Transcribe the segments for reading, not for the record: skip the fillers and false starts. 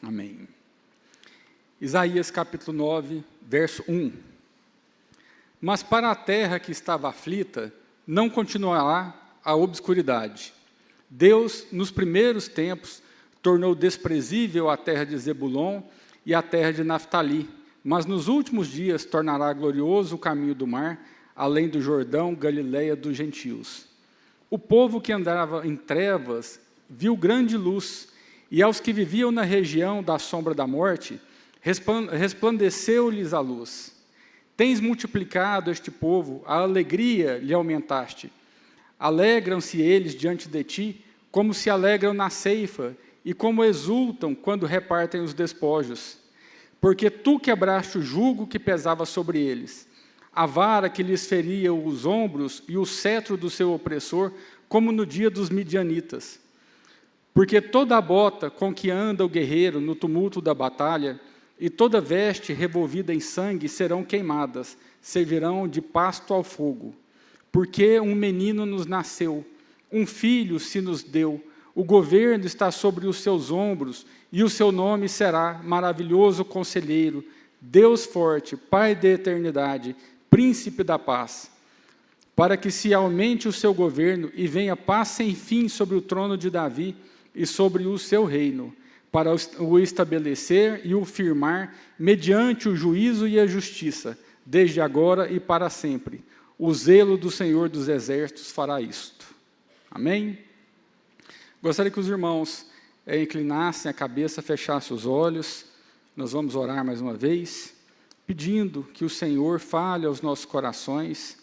Amém. Isaías capítulo 9, verso 1. Mas para a terra que estava aflita, não continuará a obscuridade. Deus, nos primeiros tempos, tornou desprezível a terra de Zebulon e a terra de Naftali, mas nos últimos dias tornará glorioso o caminho do mar, além do Jordão, Galileia dos gentios. O povo que andava em trevas viu grande luz, e aos que viviam na região da sombra da morte, resplandeceu-lhes a luz. Tens multiplicado este povo, a alegria lhe aumentaste. Alegram-se eles diante de ti, como se alegram na ceifa, e como exultam quando repartem os despojos. Porque tu quebraste o jugo que pesava sobre eles, a vara que lhes feria os ombros e o cetro do seu opressor, como no dia dos midianitas. Porque toda a bota com que anda o guerreiro no tumulto da batalha, e toda veste revolvida em sangue serão queimadas, servirão de pasto ao fogo. Porque um menino nos nasceu, um filho se nos deu, o governo está sobre os seus ombros, e o seu nome será Maravilhoso Conselheiro, Deus Forte, Pai da Eternidade, Príncipe da Paz. Para que se aumente o seu governo e venha paz sem fim sobre o trono de Davi e sobre o seu reino, para o estabelecer e o firmar mediante o juízo e a justiça, desde agora e para sempre. O zelo do Senhor dos Exércitos fará isto. Amém? Gostaria que os irmãos inclinassem a cabeça, fechassem os olhos. Nós vamos orar mais uma vez, pedindo que o Senhor fale aos nossos corações,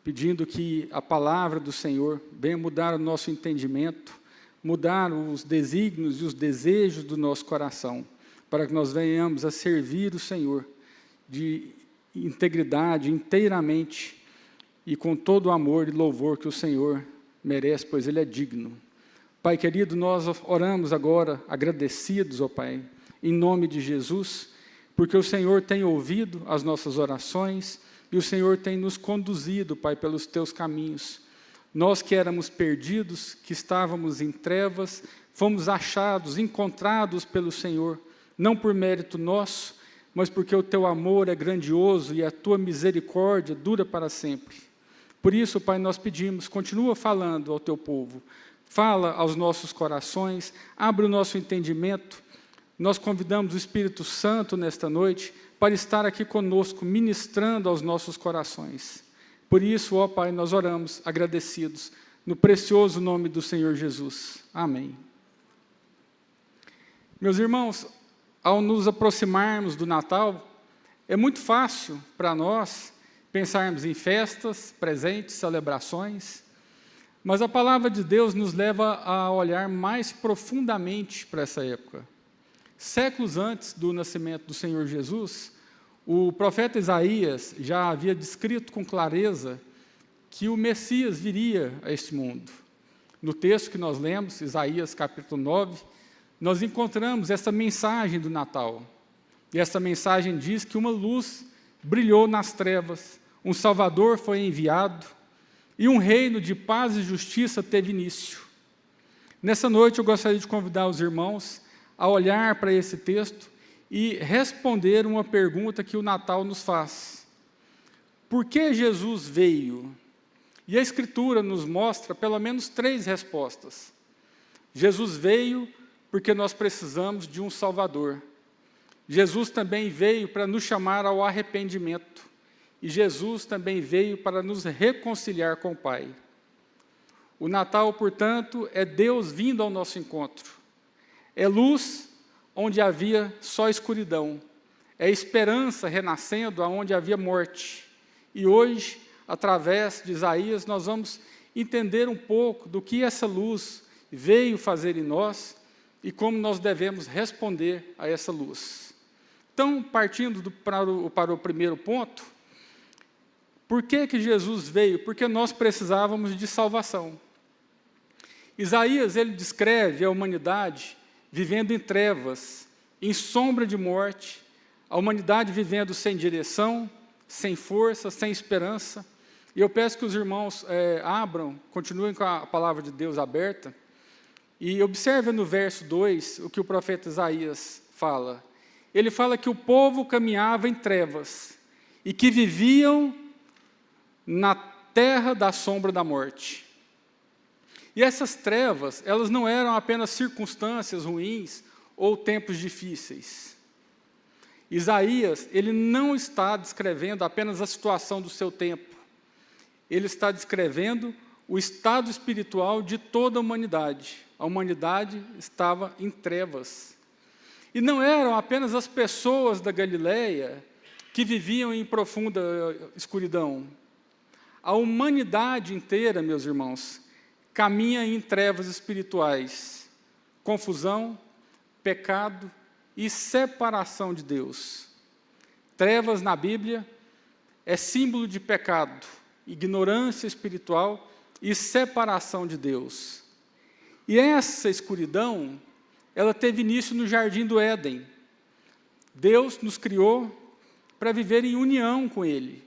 pedindo que a palavra do Senhor venha mudar o nosso entendimento, mudar os desígnios e os desejos do nosso coração, para que nós venhamos a servir o Senhor de integridade, inteiramente, e com todo o amor e louvor que o Senhor merece, pois Ele é digno. Pai querido, nós oramos agora, agradecidos, ó Pai, em nome de Jesus, porque o Senhor tem ouvido as nossas orações, e o Senhor tem nos conduzido, Pai, pelos Teus caminhos. Nós que éramos perdidos, que estávamos em trevas, fomos achados, encontrados pelo Senhor, não por mérito nosso, mas porque o Teu amor é grandioso e a Tua misericórdia dura para sempre. Por isso, Pai, nós pedimos, continua falando ao Teu povo, fala aos nossos corações, abre o nosso entendimento. Nós convidamos o Espírito Santo nesta noite para estar aqui conosco, ministrando aos nossos corações. Por isso, ó Pai, nós oramos agradecidos, no precioso nome do Senhor Jesus. Amém. Meus irmãos, ao nos aproximarmos do Natal, é muito fácil para nós pensarmos em festas, presentes, celebrações, mas a palavra de Deus nos leva a olhar mais profundamente para essa época. Séculos antes do nascimento do Senhor Jesus, o profeta Isaías já havia descrito com clareza que o Messias viria a este mundo. No texto que nós lemos, Isaías capítulo 9, nós encontramos essa mensagem do Natal. E essa mensagem diz que uma luz brilhou nas trevas, um Salvador foi enviado, e um reino de paz e justiça teve início. Nessa noite eu gostaria de convidar os irmãos a olhar para esse texto e responder uma pergunta que o Natal nos faz. Por que Jesus veio? E a Escritura nos mostra pelo menos 3 respostas. Jesus veio porque nós precisamos de um Salvador. Jesus também veio para nos chamar ao arrependimento. E Jesus também veio para nos reconciliar com o Pai. O Natal, portanto, é Deus vindo ao nosso encontro. É luz onde havia só escuridão. É esperança renascendo onde havia morte. E hoje, através de Isaías, nós vamos entender um pouco do que essa luz veio fazer em nós e como nós devemos responder a essa luz. Então, partindo para o primeiro ponto, por que Jesus veio? Porque nós precisávamos de salvação. Isaías, ele descreve a humanidade vivendo em trevas, em sombra de morte, a humanidade vivendo sem direção, sem força, sem esperança. E eu peço que os irmãos abram, continuem com a palavra de Deus aberta, E observe no verso 2 o que o profeta Isaías fala. Ele fala que o povo caminhava em trevas e que viviam na terra da sombra da morte. E essas trevas, elas não eram apenas circunstâncias ruins ou tempos difíceis. Isaías, ele não está descrevendo apenas a situação do seu tempo. Ele está descrevendo o estado espiritual de toda a humanidade. A humanidade estava em trevas. E não eram apenas as pessoas da Galileia que viviam em profunda escuridão. A humanidade inteira, meus irmãos, caminha em trevas espirituais, confusão, pecado e separação de Deus. Trevas na Bíblia é símbolo de pecado, ignorância espiritual e separação de Deus. E essa escuridão, ela teve início no Jardim do Éden. Deus nos criou para viver em união com Ele.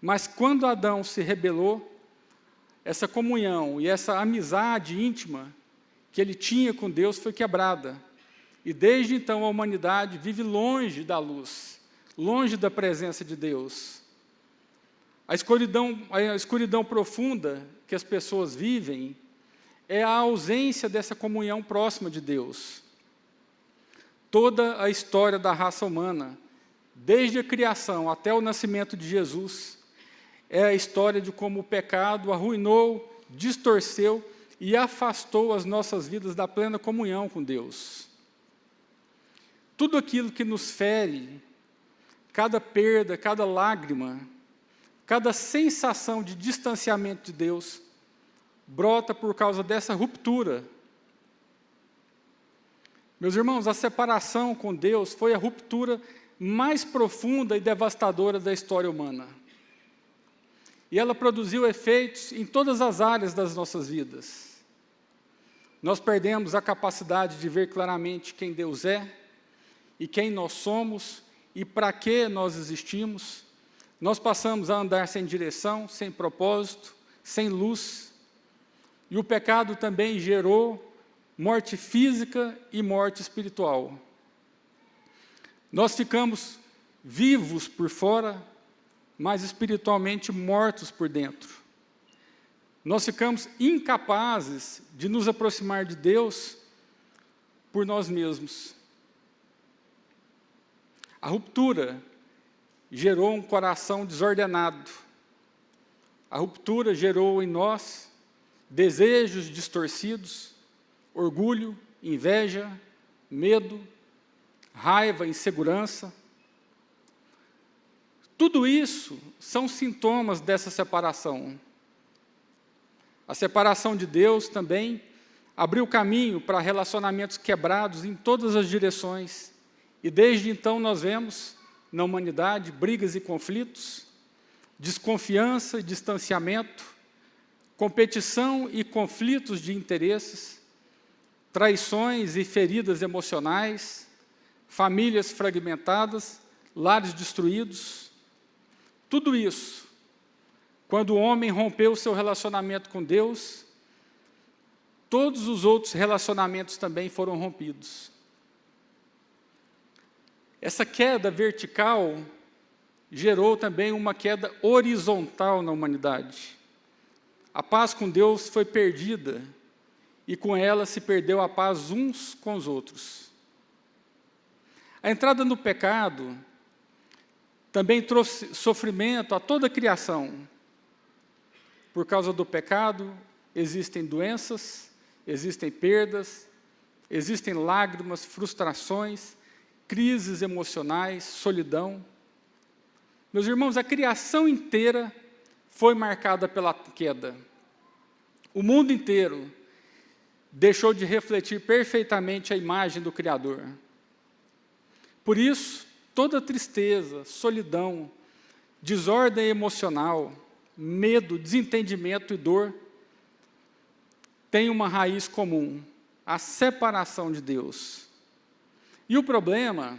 Mas quando Adão se rebelou, essa comunhão e essa amizade íntima que ele tinha com Deus foi quebrada. E desde então a humanidade vive longe da luz, longe da presença de Deus. A escuridão profunda que as pessoas vivem é a ausência dessa comunhão próxima de Deus. Toda a história da raça humana, desde a criação até o nascimento de Jesus, é a história de como o pecado arruinou, distorceu e afastou as nossas vidas da plena comunhão com Deus. Tudo aquilo que nos fere, cada perda, cada lágrima, cada sensação de distanciamento de Deus, brota por causa dessa ruptura. Meus irmãos, a separação com Deus foi a ruptura mais profunda e devastadora da história humana. E ela produziu efeitos em todas as áreas das nossas vidas. Nós perdemos a capacidade de ver claramente quem Deus é, e quem nós somos, e para que nós existimos. Nós passamos a andar sem direção, sem propósito, sem luz. E o pecado também gerou morte física e morte espiritual. Nós ficamos vivos por fora, mas espiritualmente mortos por dentro. Nós ficamos incapazes de nos aproximar de Deus por nós mesmos. A ruptura gerou um coração desordenado. A ruptura gerou em nós desejos distorcidos, orgulho, inveja, medo, raiva, insegurança. Tudo isso são sintomas dessa separação. A separação de Deus também abriu caminho para relacionamentos quebrados em todas as direções. E desde então nós vemos na humanidade brigas e conflitos, desconfiança e distanciamento, competição e conflitos de interesses, traições e feridas emocionais, famílias fragmentadas, lares destruídos. Tudo isso, quando o homem rompeu o seu relacionamento com Deus, todos os outros relacionamentos também foram rompidos. Essa queda vertical gerou também uma queda horizontal na humanidade. A paz com Deus foi perdida e com ela se perdeu a paz uns com os outros. A entrada no pecado também trouxe sofrimento a toda a criação. Por causa do pecado, existem doenças, existem perdas, existem lágrimas, frustrações, crises emocionais, solidão. Meus irmãos, a criação inteira foi marcada pela queda. O mundo inteiro deixou de refletir perfeitamente a imagem do Criador. Por isso, toda tristeza, solidão, desordem emocional, medo, desentendimento e dor tem uma raiz comum, a separação de Deus. E o problema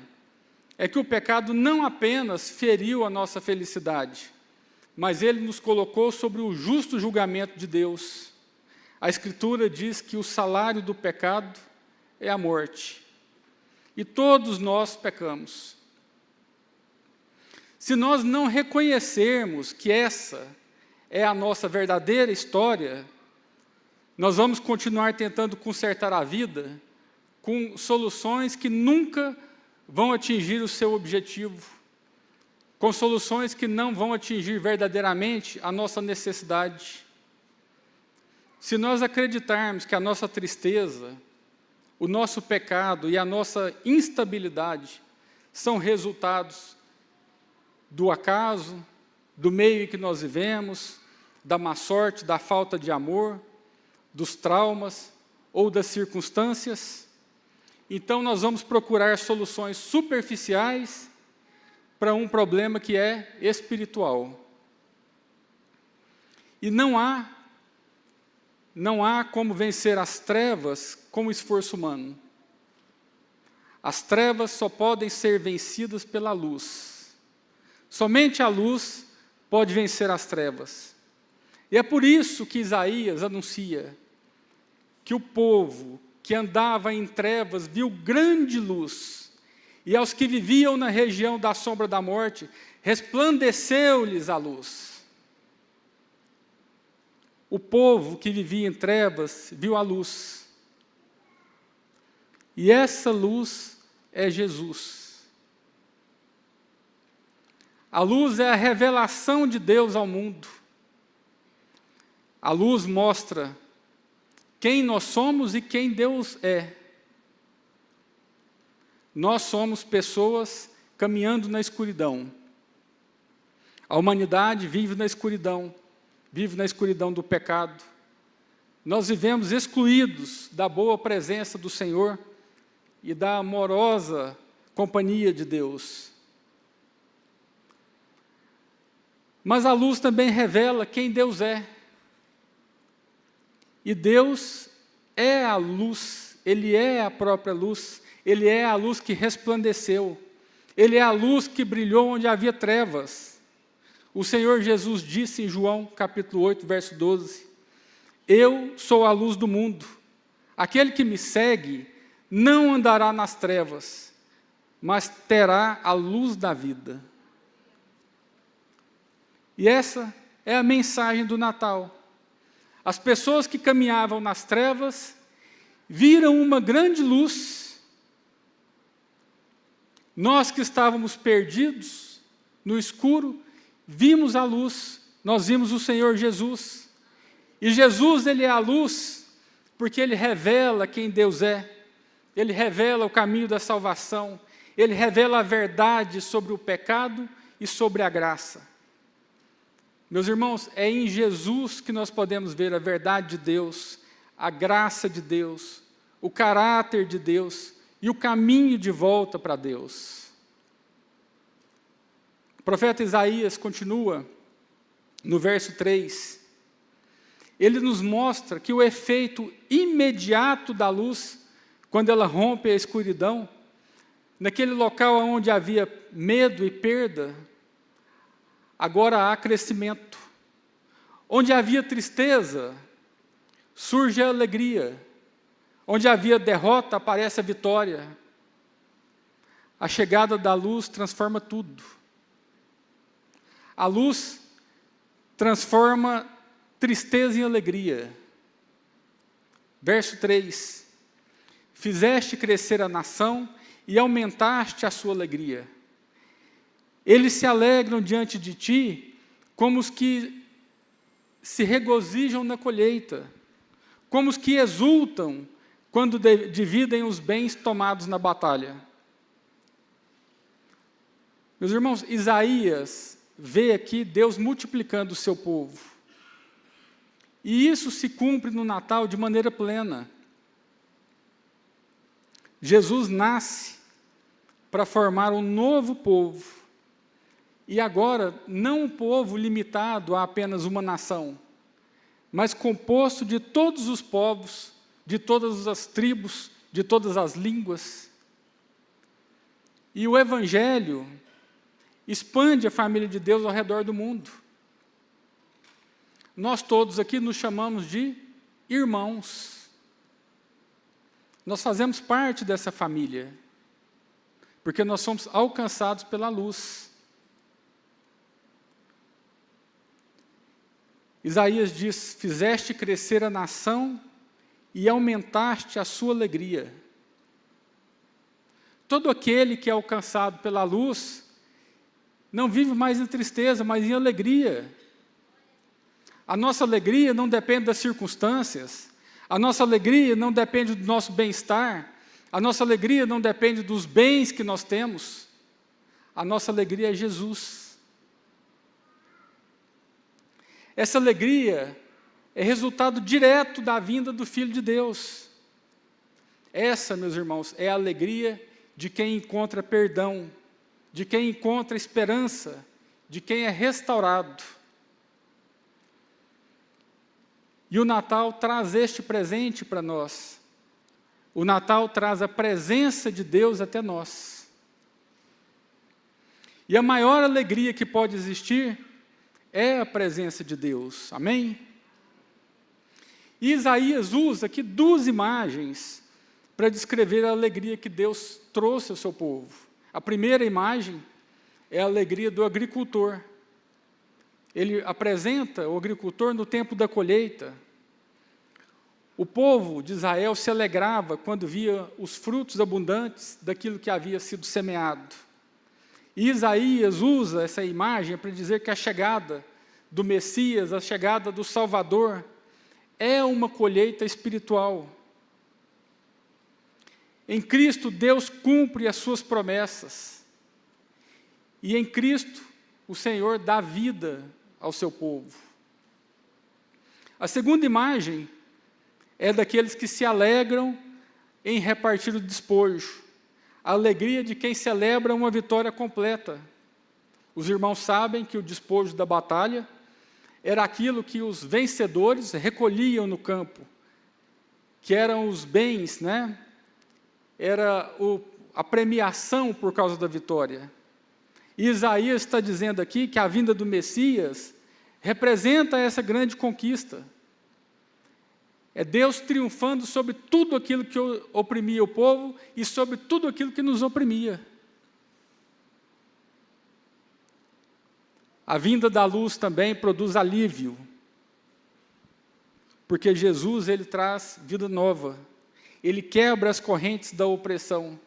é que o pecado não apenas feriu a nossa felicidade, mas ele nos colocou sobre o justo julgamento de Deus. A Escritura diz que o salário do pecado é a morte. E todos nós pecamos. Se nós não reconhecermos que essa é a nossa verdadeira história, nós vamos continuar tentando consertar a vida com soluções que nunca vão atingir o seu objetivo, com soluções que não vão atingir verdadeiramente a nossa necessidade. Se nós acreditarmos que a nossa tristeza, o nosso pecado e a nossa instabilidade são resultados do acaso, do meio em que nós vivemos, da má sorte, da falta de amor, dos traumas ou das circunstâncias, então nós vamos procurar soluções superficiais para um problema que é espiritual. E não há como vencer as trevas com esforço humano. As trevas só podem ser vencidas pela luz. Somente a luz pode vencer as trevas. E é por isso que Isaías anuncia que o povo que andava em trevas viu grande luz, e aos que viviam na região da sombra da morte, resplandeceu-lhes a luz. O povo que vivia em trevas viu a luz. E essa luz é Jesus. A luz é a revelação de Deus ao mundo. A luz mostra quem nós somos e quem Deus é. Nós somos pessoas caminhando na escuridão. A humanidade vive na escuridão do pecado. Nós vivemos excluídos da boa presença do Senhor e da amorosa companhia de Deus. Mas a luz também revela quem Deus é. E Deus é a luz, Ele é a própria luz, Ele é a luz que resplandeceu, Ele é a luz que brilhou onde havia trevas. O Senhor Jesus disse em João, capítulo 8, verso 12, eu sou a luz do mundo, aquele que me segue não andará nas trevas, mas terá a luz da vida. E essa é a mensagem do Natal. As pessoas que caminhavam nas trevas viram uma grande luz. Nós que estávamos perdidos no escuro, vimos a luz. Nós vimos o Senhor Jesus. E Jesus, Ele é a luz, porque Ele revela quem Deus é. Ele revela o caminho da salvação. Ele revela a verdade sobre o pecado e sobre a graça. Meus irmãos, é em Jesus que nós podemos ver a verdade de Deus, a graça de Deus, o caráter de Deus e o caminho de volta para Deus. O profeta Isaías continua no verso 3. Ele nos mostra que o efeito imediato da luz, quando ela rompe a escuridão, naquele local onde havia medo e perda, agora há crescimento. Onde havia tristeza, surge a alegria. Onde havia derrota, aparece a vitória. A chegada da luz transforma tudo. A luz transforma tristeza em alegria. Verso 3. Fizeste crescer a nação e aumentaste a sua alegria. Eles se alegram diante de ti como os que se regozijam na colheita, como os que exultam quando dividem os bens tomados na batalha. Meus irmãos, Isaías vê aqui Deus multiplicando o seu povo. E isso se cumpre no Natal de maneira plena. Jesus nasce para formar um novo povo. E agora, não um povo limitado a apenas uma nação, mas composto de todos os povos, de todas as tribos, de todas as línguas. E o Evangelho expande a família de Deus ao redor do mundo. Nós todos aqui nos chamamos de irmãos. Nós fazemos parte dessa família, porque nós somos alcançados pela luz. Isaías diz: fizeste crescer a nação e aumentaste a sua alegria. Todo aquele que é alcançado pela luz não vive mais em tristeza, mas em alegria. A nossa alegria não depende das circunstâncias, a nossa alegria não depende do nosso bem-estar, a nossa alegria não depende dos bens que nós temos, a nossa alegria é Jesus. Essa alegria é resultado direto da vinda do Filho de Deus. Essa, meus irmãos, é a alegria de quem encontra perdão, de quem encontra esperança, de quem é restaurado. E o Natal traz este presente para nós. O Natal traz a presença de Deus até nós. E a maior alegria que pode existir é a presença de Deus. Amém? E Isaías usa aqui 2 imagens para descrever a alegria que Deus trouxe ao seu povo. A primeira imagem é a alegria do agricultor. Ele apresenta o agricultor no tempo da colheita. O povo de Israel se alegrava quando via os frutos abundantes daquilo que havia sido semeado. E Isaías usa essa imagem para dizer que a chegada do Messias, a chegada do Salvador, é uma colheita espiritual. Em Cristo, Deus cumpre as suas promessas. E em Cristo, o Senhor dá vida ao seu povo. A segunda imagem é daqueles que se alegram em repartir o despojo. A alegria de quem celebra uma vitória completa. Os irmãos sabem que o despojo da batalha era aquilo que os vencedores recolhiam no campo, que eram os bens, né? Era a premiação por causa da vitória. E Isaías está dizendo aqui que a vinda do Messias representa essa grande conquista. É Deus triunfando sobre tudo aquilo que oprimia o povo e sobre tudo aquilo que nos oprimia. A vinda da luz também produz alívio, porque Jesus, ele traz vida nova. Ele quebra as correntes da opressão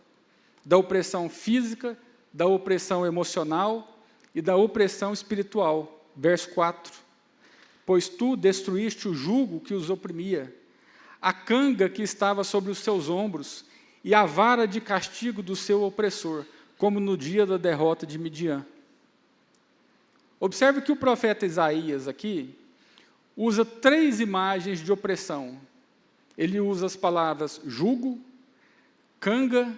física, da opressão emocional e da opressão espiritual. Verso 4. Pois tu destruíste o jugo que os oprimia, a canga que estava sobre os seus ombros e a vara de castigo do seu opressor, como no dia da derrota de Midian. Observe que o profeta Isaías aqui usa 3 imagens de opressão. Ele usa as palavras jugo, canga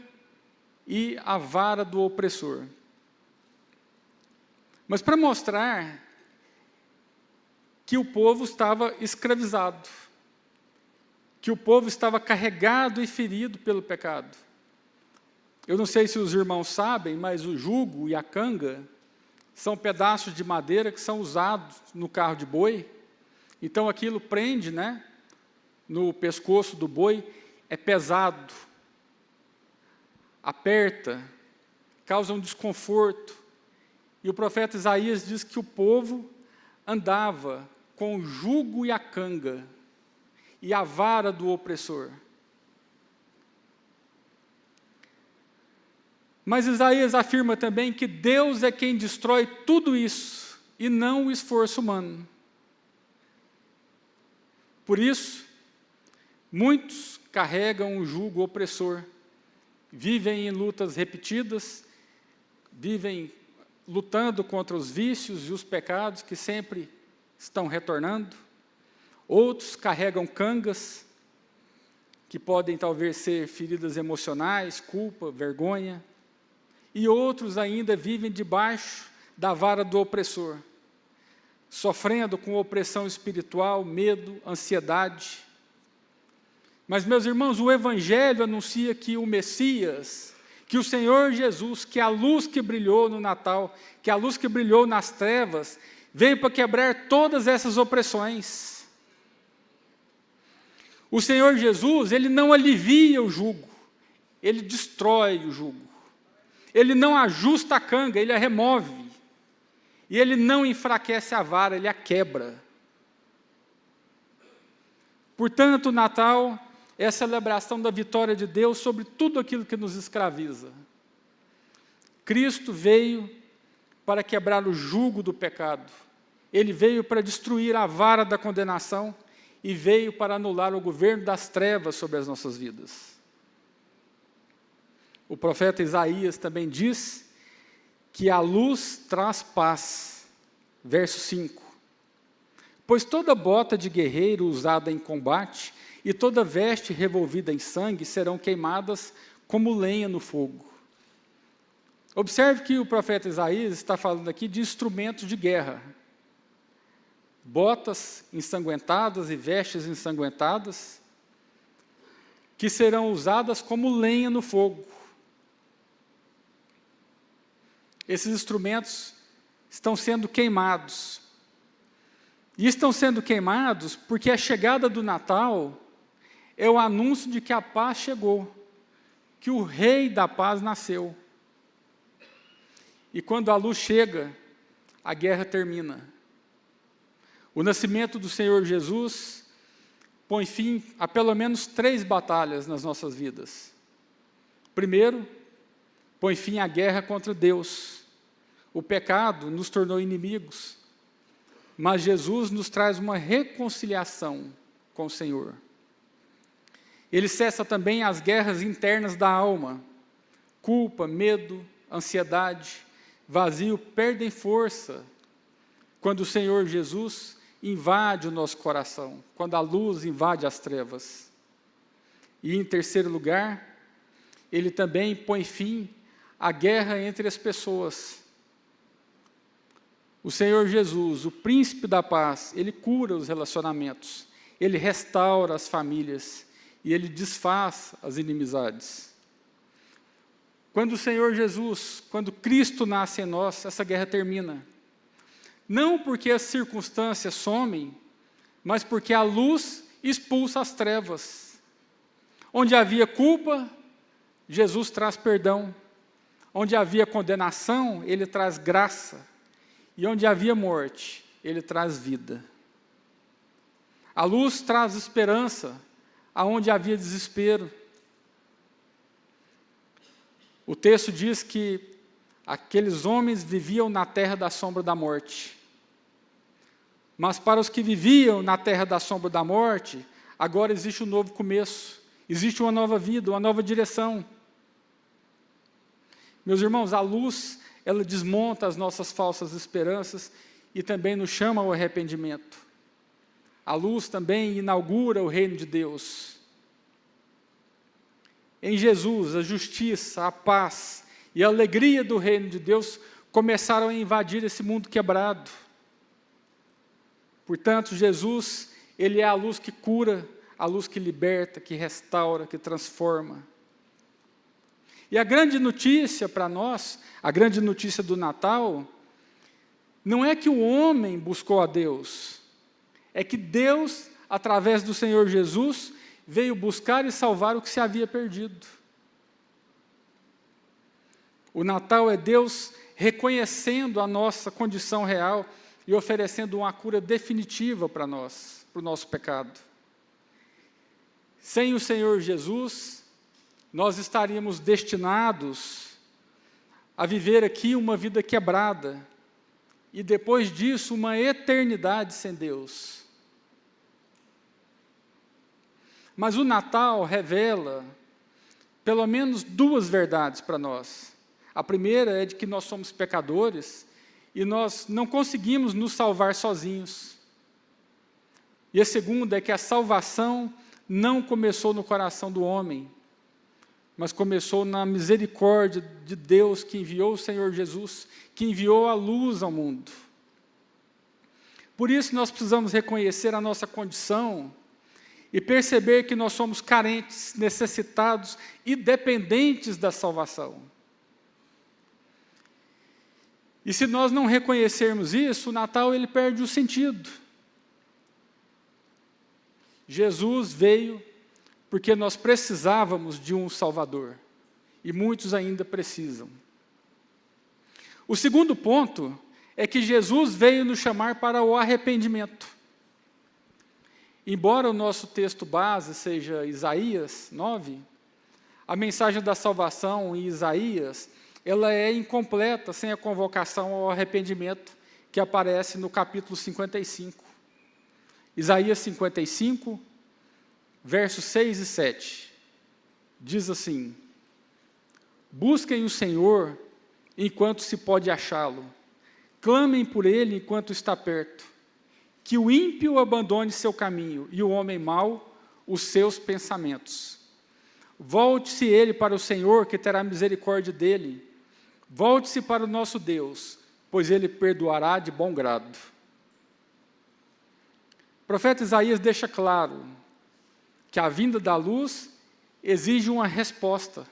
e a vara do opressor. Mas para mostrar que o povo estava escravizado, que o povo estava carregado e ferido pelo pecado. Eu não sei se os irmãos sabem, mas o jugo e a canga são pedaços de madeira que são usados no carro de boi. Então aquilo prende, né, no pescoço do boi, é pesado, aperta, causa um desconforto. E o profeta Isaías diz que o povo andava com o jugo e a canga, e a vara do opressor. Mas Isaías afirma também que Deus é quem destrói tudo isso, e não o esforço humano. Por isso, muitos carregam um jugo opressor, vivem em lutas repetidas, vivem lutando contra os vícios e os pecados que sempre estão retornando. Outros carregam cangas, que podem talvez ser feridas emocionais, culpa, vergonha. E outros ainda vivem debaixo da vara do opressor, sofrendo com opressão espiritual, medo, ansiedade. Mas, meus irmãos, o Evangelho anuncia que o Messias, que o Senhor Jesus, que a luz que brilhou no Natal, que a luz que brilhou nas trevas, veio para quebrar todas essas opressões. O Senhor Jesus, Ele não alivia o jugo, Ele destrói o jugo. Ele não ajusta a canga, Ele a remove. E Ele não enfraquece a vara, Ele a quebra. Portanto, o Natal é a celebração da vitória de Deus sobre tudo aquilo que nos escraviza. Cristo veio para quebrar o jugo do pecado. Ele veio para destruir a vara da condenação e veio para anular o governo das trevas sobre as nossas vidas. O profeta Isaías também diz que a luz traz paz. Verso 5. Pois toda bota de guerreiro usada em combate e toda veste revolvida em sangue serão queimadas como lenha no fogo. Observe que o profeta Isaías está falando aqui de instrumentos de guerra. Botas ensanguentadas e vestes ensanguentadas, que serão usadas como lenha no fogo. Esses instrumentos estão sendo queimados. E estão sendo queimados porque a chegada do Natal é o anúncio de que a paz chegou, que o Rei da Paz nasceu. E quando a luz chega, a guerra termina. O nascimento do Senhor Jesus põe fim a pelo menos 3 batalhas nas nossas vidas. Primeiro, põe fim à guerra contra Deus. O pecado nos tornou inimigos, mas Jesus nos traz uma reconciliação com o Senhor. Ele cessa também as guerras internas da alma. Culpa, medo, ansiedade, vazio perdem força quando o Senhor Jesus invade o nosso coração, quando a luz invade as trevas. E em terceiro lugar, Ele também põe fim à guerra entre as pessoas. O Senhor Jesus, o príncipe da paz, Ele cura os relacionamentos, Ele restaura as famílias e Ele desfaz as inimizades. Quando o Senhor Jesus, quando Cristo nasce em nós, essa guerra termina. Não porque as circunstâncias somem, mas porque a luz expulsa as trevas. Onde havia culpa, Jesus traz perdão. Onde havia condenação, Ele traz graça. E onde havia morte, Ele traz vida. A luz traz esperança, aonde havia desespero. O texto diz que aqueles homens viviam na terra da sombra da morte. Mas para os que viviam na terra da sombra da morte, agora existe um novo começo, existe uma nova vida, uma nova direção. Meus irmãos, a luz, ela desmonta as nossas falsas esperanças e também nos chama ao arrependimento. A luz também inaugura o reino de Deus. Em Jesus, a justiça, a paz e a alegria do reino de Deus começaram a invadir esse mundo quebrado. Portanto, Jesus, Ele é a luz que cura, a luz que liberta, que restaura, que transforma. E a grande notícia para nós, a grande notícia do Natal, não é que o homem buscou a Deus, é que Deus, através do Senhor Jesus, veio buscar e salvar o que se havia perdido. O Natal é Deus reconhecendo a nossa condição real e oferecendo uma cura definitiva para nós, para o nosso pecado. Sem o Senhor Jesus, nós estaríamos destinados a viver aqui uma vida quebrada e depois disso uma eternidade sem Deus. Mas o Natal revela pelo menos 2 verdades para nós. A primeira é de que nós somos pecadores e nós não conseguimos nos salvar sozinhos. E a segunda é que a salvação não começou no coração do homem, mas começou na misericórdia de Deus que enviou o Senhor Jesus, que enviou a luz ao mundo. Por isso nós precisamos reconhecer a nossa condição e perceber que nós somos carentes, necessitados e dependentes da salvação. E se nós não reconhecermos isso, o Natal ele perde o sentido. Jesus veio porque nós precisávamos de um Salvador, e muitos ainda precisam. O segundo ponto é que Jesus veio nos chamar para o arrependimento. Embora o nosso texto base seja Isaías 9, a mensagem da salvação em Isaías, ela é incompleta sem a convocação ao arrependimento que aparece no capítulo 55. Isaías 55, versos 6 e 7, diz assim: busquem o Senhor enquanto se pode achá-lo, clamem por Ele enquanto está perto, que o ímpio abandone seu caminho e o homem mau os seus pensamentos. Volte-se ele para o Senhor, que terá misericórdia dele. Volte-se para o nosso Deus, pois Ele perdoará de bom grado. O profeta Isaías deixa claro que a vinda da luz exige uma resposta.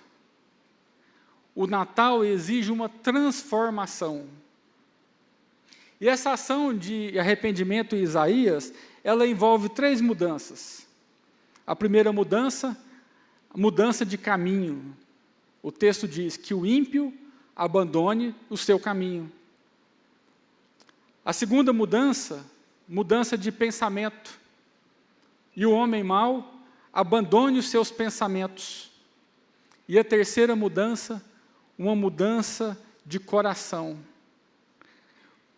O Natal exige uma transformação. E essa ação de arrependimento em Isaías, ela envolve 3 mudanças. A primeira mudança, a mudança de caminho. O texto diz que o ímpio abandone o seu caminho. A segunda mudança, mudança de pensamento. E o homem mau abandone os seus pensamentos. E a terceira mudança, uma mudança de coração.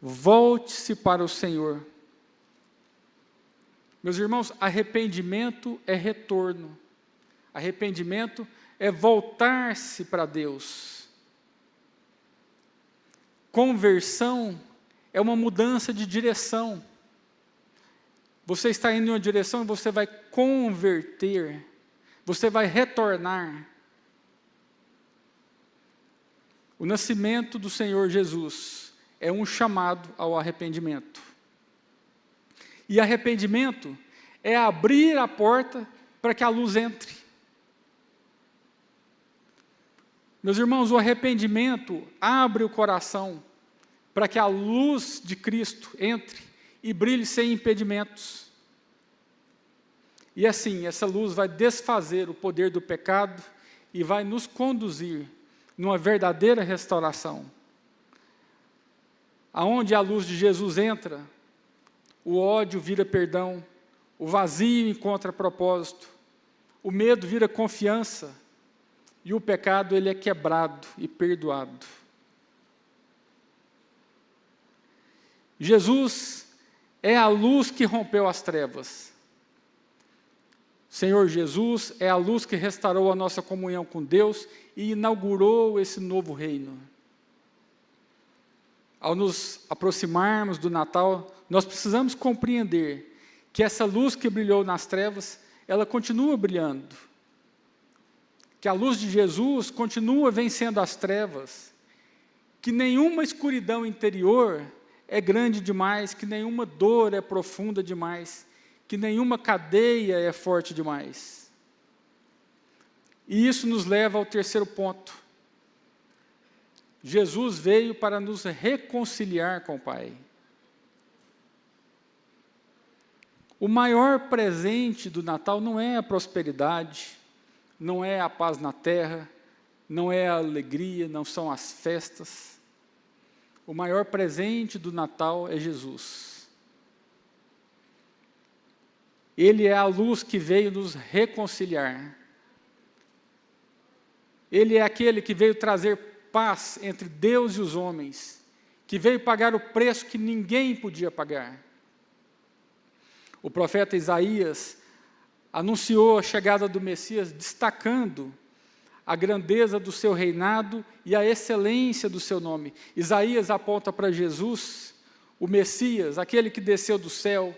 Volte-se para o Senhor. Meus irmãos, arrependimento é retorno. Arrependimento é voltar-se para Deus. Conversão é uma mudança de direção. Você está indo em uma direção e você vai converter. Você vai retornar. O nascimento do Senhor Jesus é um chamado ao arrependimento. E arrependimento é abrir a porta para que a luz entre. Meus irmãos, o arrependimento abre o coração para que a luz de Cristo entre e brilhe sem impedimentos. E assim, essa luz vai desfazer o poder do pecado e vai nos conduzir numa verdadeira restauração. Aonde a luz de Jesus entra, o ódio vira perdão, o vazio encontra propósito, o medo vira confiança, e o pecado ele é quebrado e perdoado. Jesus é a luz que rompeu as trevas. Senhor Jesus é a luz que restaurou a nossa comunhão com Deus e inaugurou esse novo reino. Ao nos aproximarmos do Natal, nós precisamos compreender que essa luz que brilhou nas trevas, ela continua brilhando. Que a luz de Jesus continua vencendo as trevas. Que nenhuma escuridão interior é grande demais, que nenhuma dor é profunda demais, que nenhuma cadeia é forte demais. E isso nos leva ao terceiro ponto. Jesus veio para nos reconciliar com o Pai. O maior presente do Natal não é a prosperidade, não é a paz na terra, não é a alegria, não são as festas. O maior presente do Natal é Jesus. Ele é a luz que veio nos reconciliar. Ele é aquele que veio trazer paz entre Deus e os homens, que veio pagar o preço que ninguém podia pagar. O profeta Isaías anunciou a chegada do Messias, destacando a grandeza do seu reinado e a excelência do seu nome. Isaías aponta para Jesus, o Messias, aquele que desceu do céu,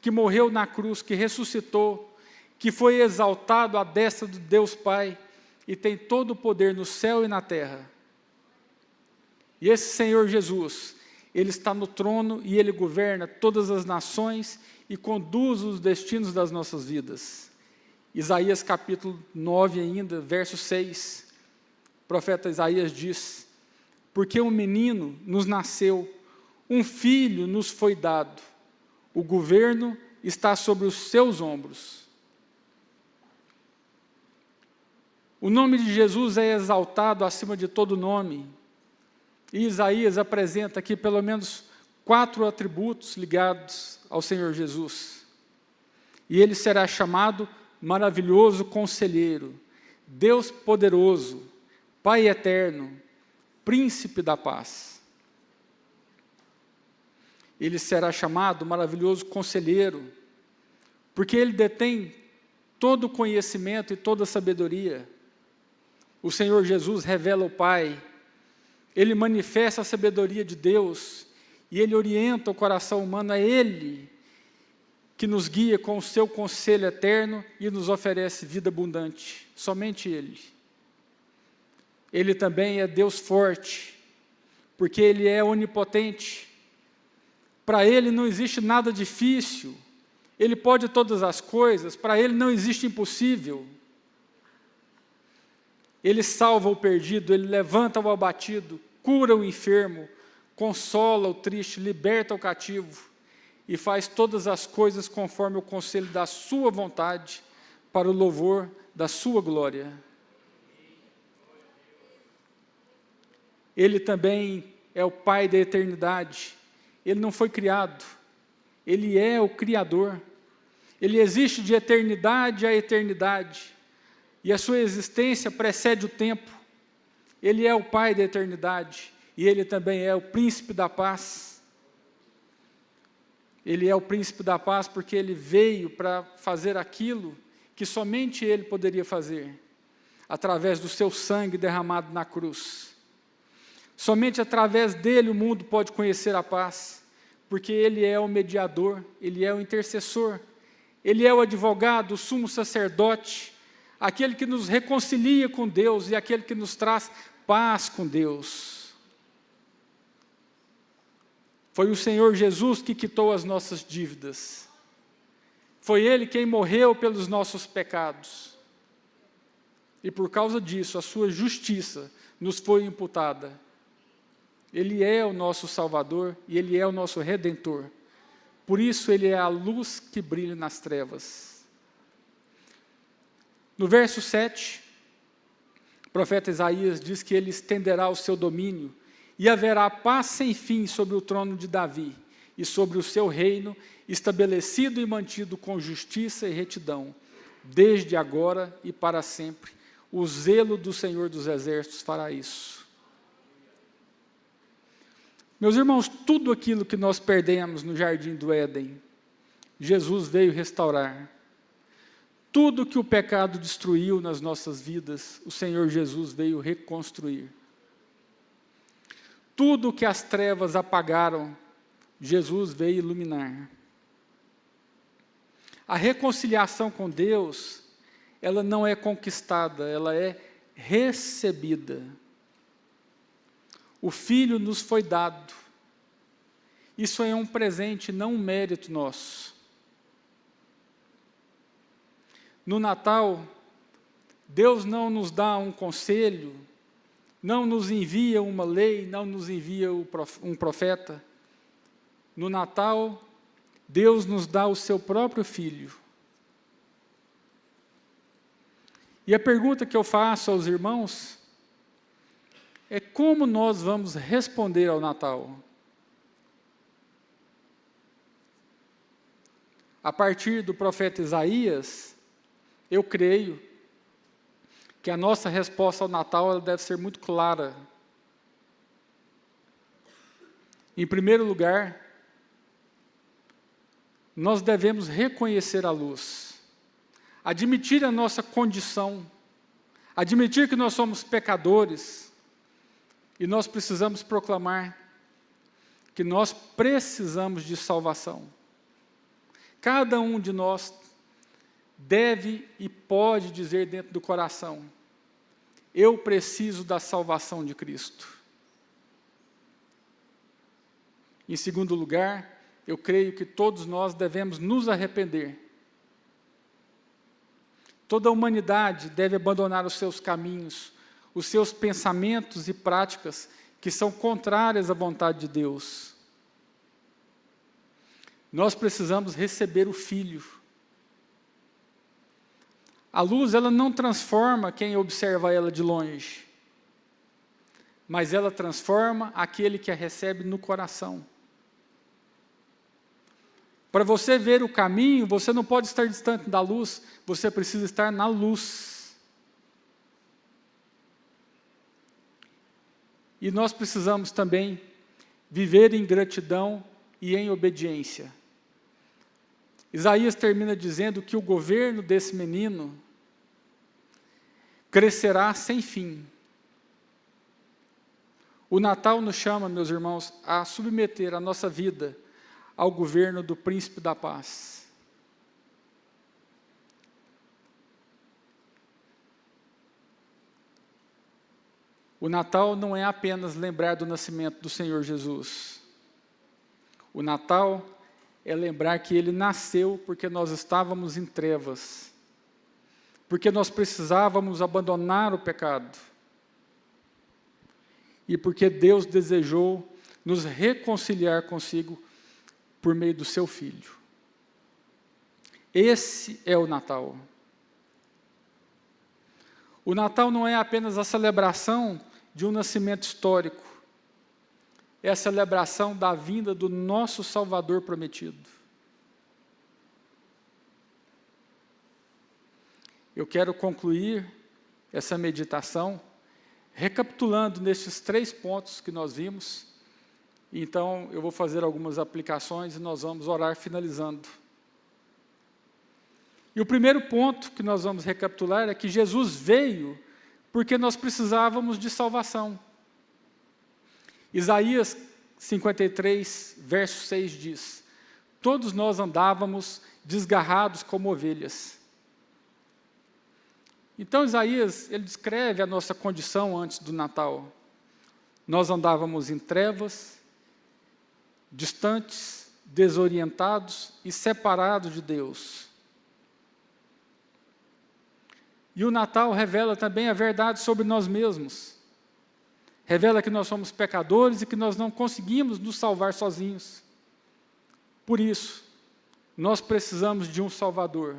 que morreu na cruz, que ressuscitou, que foi exaltado à destra do Deus Pai e tem todo o poder no céu e na terra. E esse Senhor Jesus, Ele está no trono e Ele governa todas as nações e conduz os destinos das nossas vidas. Isaías capítulo 9 ainda, verso 6, o profeta Isaías diz: porque um menino nos nasceu, um filho nos foi dado, o governo está sobre os seus ombros. O nome de Jesus é exaltado acima de todo nome. E Isaías apresenta aqui pelo menos 4 atributos ligados ao Senhor Jesus. E ele será chamado Maravilhoso Conselheiro, Deus Poderoso, Pai Eterno, Príncipe da Paz. Ele será chamado Maravilhoso Conselheiro, porque ele detém todo o conhecimento e toda a sabedoria. O Senhor Jesus revela o Pai, ele manifesta a sabedoria de Deus, e ele orienta o coração humano, é ele que nos guia com o seu conselho eterno e nos oferece vida abundante, somente ele. Ele também é Deus forte, porque ele é onipotente. Para ele não existe nada difícil, ele pode todas as coisas, para ele não existe impossível. Ele salva o perdido, ele levanta o abatido, cura o enfermo, consola o triste, liberta o cativo e faz todas as coisas conforme o conselho da sua vontade, para o louvor da sua glória. Ele também é o Pai da eternidade. Ele não foi criado, ele é o Criador. Ele existe de eternidade a eternidade, e a sua existência precede o tempo. Ele é o Pai da eternidade, e ele também é o Príncipe da Paz. Ele é o Príncipe da Paz porque ele veio para fazer aquilo que somente ele poderia fazer, através do seu sangue derramado na cruz. Somente através dele o mundo pode conhecer a paz, porque ele é o mediador, ele é o intercessor, ele é o advogado, o sumo sacerdote, aquele que nos reconcilia com Deus e aquele que nos traz paz com Deus. Foi o Senhor Jesus que quitou as nossas dívidas. Foi ele quem morreu pelos nossos pecados. E por causa disso, a sua justiça nos foi imputada. Ele é o nosso Salvador e ele é o nosso Redentor. Por isso ele é a luz que brilha nas trevas. No verso 7, o profeta Isaías diz que ele estenderá o seu domínio e haverá paz sem fim sobre o trono de Davi e sobre o seu reino, estabelecido e mantido com justiça e retidão, desde agora e para sempre. O zelo do Senhor dos Exércitos fará isso. Meus irmãos, tudo aquilo que nós perdemos no jardim do Éden, Jesus veio restaurar. Tudo que o pecado destruiu nas nossas vidas, o Senhor Jesus veio reconstruir. Tudo que as trevas apagaram, Jesus veio iluminar. A reconciliação com Deus, ela não é conquistada, ela é recebida. O Filho nos foi dado. Isso é um presente, não um mérito nosso. No Natal, Deus não nos dá um conselho, não nos envia uma lei, não nos envia um profeta. No Natal, Deus nos dá o seu próprio Filho. E a pergunta que eu faço aos irmãos é como nós vamos responder ao Natal? A partir do profeta Isaías, eu creio que a nossa resposta ao Natal ela deve ser muito clara. Em primeiro lugar, nós devemos reconhecer a luz, admitir a nossa condição, admitir que nós somos pecadores, e nós precisamos proclamar que nós precisamos de salvação. Cada um de nós deve e pode dizer dentro do coração: eu preciso da salvação de Cristo. Em segundo lugar, eu creio que todos nós devemos nos arrepender. Toda a humanidade deve abandonar os seus caminhos, os seus pensamentos e práticas que são contrárias à vontade de Deus. Nós precisamos receber o Filho. A luz, ela não transforma quem observa ela de longe, mas ela transforma aquele que a recebe no coração. Para você ver o caminho, você não pode estar distante da luz, você precisa estar na luz. E nós precisamos também viver em gratidão e em obediência. Isaías termina dizendo que o governo desse menino crescerá sem fim. O Natal nos chama, meus irmãos, a submeter a nossa vida ao governo do Príncipe da Paz. O Natal não é apenas lembrar do nascimento do Senhor Jesus. O Natal é lembrar que Ele nasceu porque nós estávamos em trevas, porque nós precisávamos abandonar o pecado, e porque Deus desejou nos reconciliar consigo por meio do seu Filho. Esse é o Natal. O Natal não é apenas a celebração de um nascimento histórico, é a celebração da vinda do nosso Salvador prometido. Eu quero concluir essa meditação recapitulando nesses 3 pontos que nós vimos. Então, eu vou fazer algumas aplicações e nós vamos orar finalizando. E o primeiro ponto que nós vamos recapitular é que Jesus veio porque nós precisávamos de salvação. Isaías 53, verso 6 diz: todos nós andávamos desgarrados como ovelhas. Então, Isaías, ele descreve a nossa condição antes do Natal. Nós andávamos em trevas, distantes, desorientados e separados de Deus. E o Natal revela também a verdade sobre nós mesmos. Revela que nós somos pecadores e que nós não conseguimos nos salvar sozinhos. Por isso, nós precisamos de um Salvador.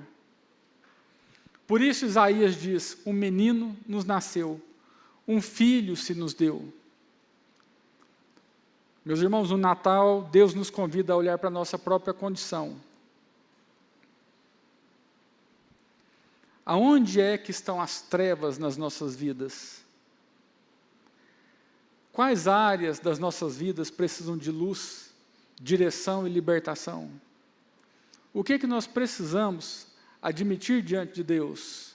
Por isso Isaías diz: um menino nos nasceu, um filho se nos deu. Meus irmãos, no Natal, Deus nos convida a olhar para a nossa própria condição. Aonde é que estão as trevas nas nossas vidas? Quais áreas das nossas vidas precisam de luz, direção e libertação? O que é que nós precisamos admitir diante de Deus?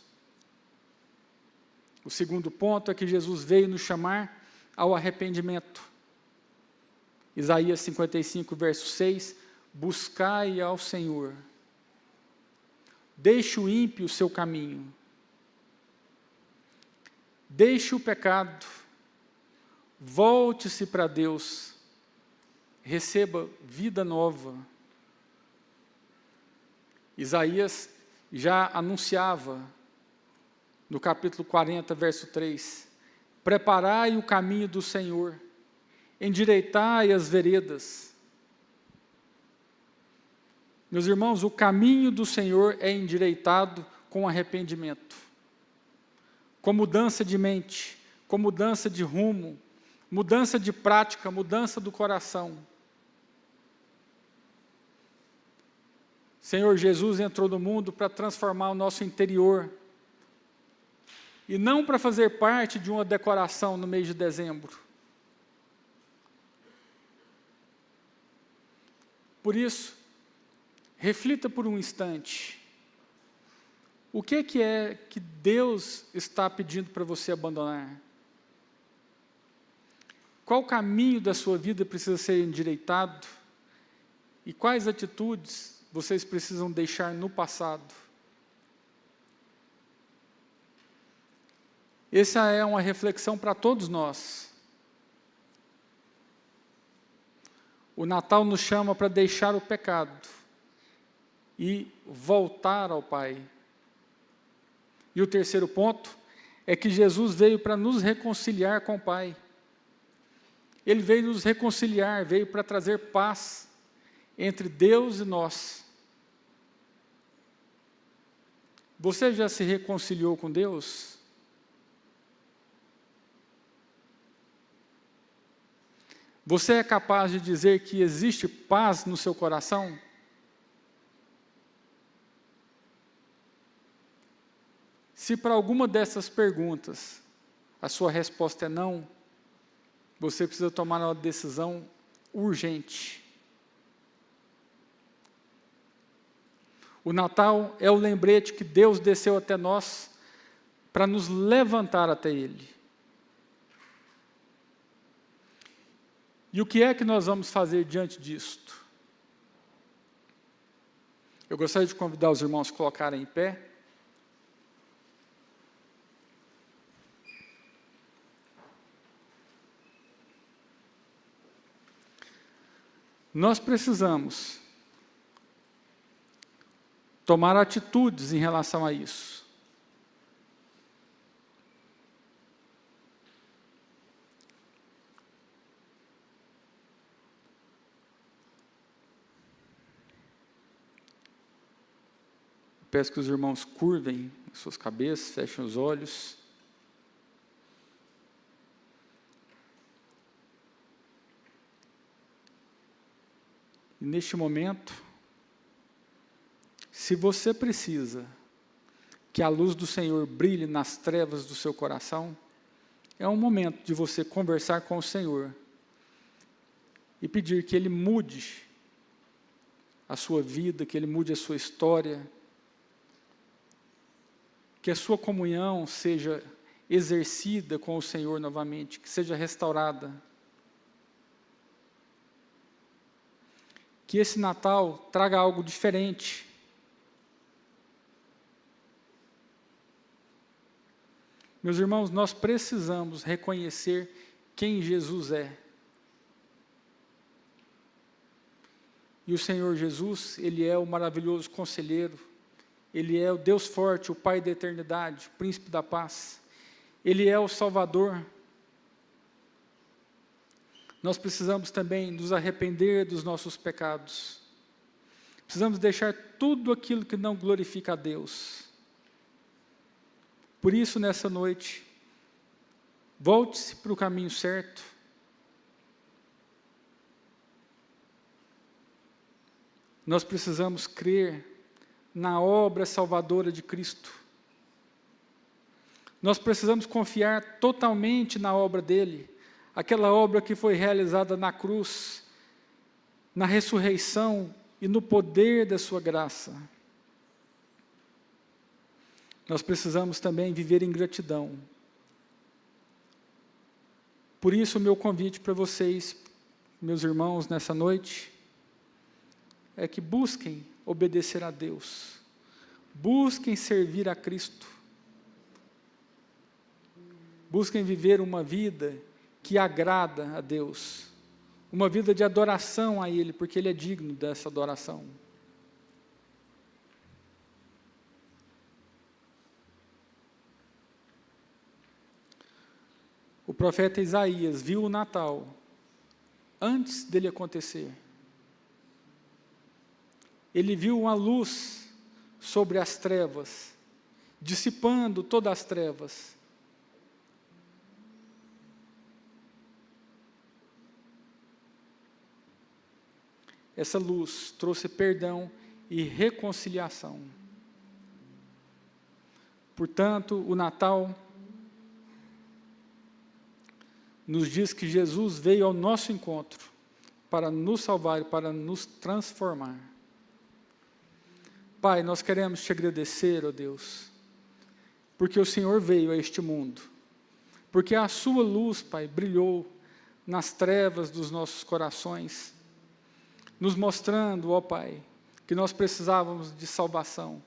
O segundo ponto é que Jesus veio nos chamar ao arrependimento. Isaías 55, verso 6, buscai ao Senhor, deixe o ímpio o seu caminho, deixe o pecado, volte-se para Deus, receba vida nova. Isaías já anunciava, no capítulo 40, verso 3, preparai o caminho do Senhor, endireitai as veredas. Meus irmãos, o caminho do Senhor é endireitado com arrependimento, com mudança de mente, com mudança de rumo, mudança de prática, mudança do coração. Senhor Jesus entrou no mundo para transformar o nosso interior, e não para fazer parte de uma decoração no mês de dezembro. Por isso, reflita por um instante, o que é que Deus está pedindo para você abandonar? Qual caminho da sua vida precisa ser endireitado? E quais atitudes vocês precisam deixar no passado? Essa é uma reflexão para todos nós. O Natal nos chama para deixar o pecado e voltar ao Pai. E o terceiro ponto é que Jesus veio para nos reconciliar com o Pai. Ele veio nos reconciliar, veio para trazer paz. entre Deus e nós. Você já se reconciliou com Deus? Você é capaz de dizer que existe paz no seu coração? Se para alguma dessas perguntas a sua resposta é não, você precisa tomar uma decisão urgente. O Natal é o lembrete que Deus desceu até nós para nos levantar até Ele. E o que é que nós vamos fazer diante disto? Eu gostaria de convidar os irmãos a colocarem em pé. Nós precisamos tomar atitudes em relação a isso. Peço que os irmãos curvem suas cabeças, fechem os olhos. E neste momento, se você precisa que a luz do Senhor brilhe nas trevas do seu coração, é um momento de você conversar com o Senhor e pedir que Ele mude a sua vida, que Ele mude a sua história, que a sua comunhão seja exercida com o Senhor novamente, que seja restaurada. Que esse Natal traga algo diferente. Meus irmãos, nós precisamos reconhecer quem Jesus é. E o Senhor Jesus, Ele é o maravilhoso conselheiro, Ele é o Deus forte, o Pai da eternidade, o Príncipe da paz. Ele é o Salvador. Nós precisamos também nos arrepender dos nossos pecados. Precisamos deixar tudo aquilo que não glorifica a Deus. Por isso, nessa noite, volte-se para o caminho certo. Nós precisamos crer na obra salvadora de Cristo. Nós precisamos confiar totalmente na obra dele, aquela obra que foi realizada na cruz, na ressurreição e no poder da sua graça. Nós precisamos também viver em gratidão. Por isso, o meu convite para vocês, meus irmãos, nessa noite, é que busquem obedecer a Deus, busquem servir a Cristo, busquem viver uma vida que agrada a Deus, uma vida de adoração a Ele, porque Ele é digno dessa adoração. O profeta Isaías viu o Natal antes dele acontecer. Ele viu uma luz sobre as trevas, dissipando todas as trevas. Essa luz trouxe perdão e reconciliação. Portanto, o Natal nos diz que Jesus veio ao nosso encontro para nos salvar e para nos transformar. Pai, nós queremos te agradecer, ó Deus, porque o Senhor veio a este mundo, porque a sua luz, Pai, brilhou nas trevas dos nossos corações, nos mostrando, ó Pai, que nós precisávamos de salvação,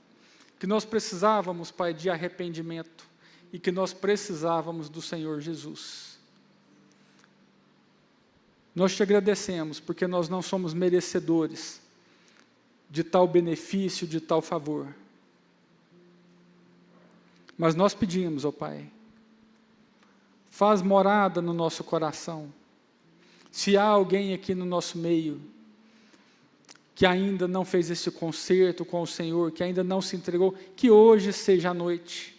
que nós precisávamos, Pai, de arrependimento e que nós precisávamos do Senhor Jesus. Nós te agradecemos porque nós não somos merecedores de tal benefício, de tal favor. Mas nós pedimos, ó Pai, faz morada no nosso coração. Se há alguém aqui no nosso meio que ainda não fez esse concerto com o Senhor, que ainda não se entregou, que hoje seja a noite.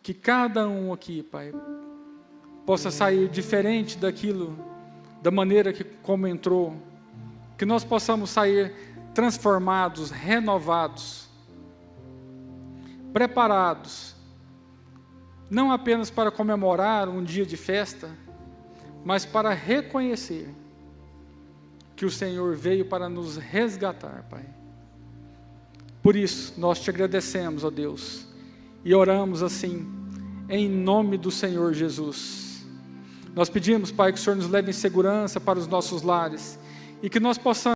Que cada um aqui, Pai, possa sair diferente daquilo, da maneira como entrou. Que nós possamos sair transformados, renovados, preparados, não apenas para comemorar um dia de festa, mas para reconhecer que o Senhor veio para nos resgatar, Pai. Por isso, nós te agradecemos, ó Deus, e oramos assim, em nome do Senhor Jesus. Nós pedimos, Pai, que o Senhor nos leve em segurança para os nossos lares, e que nós possamos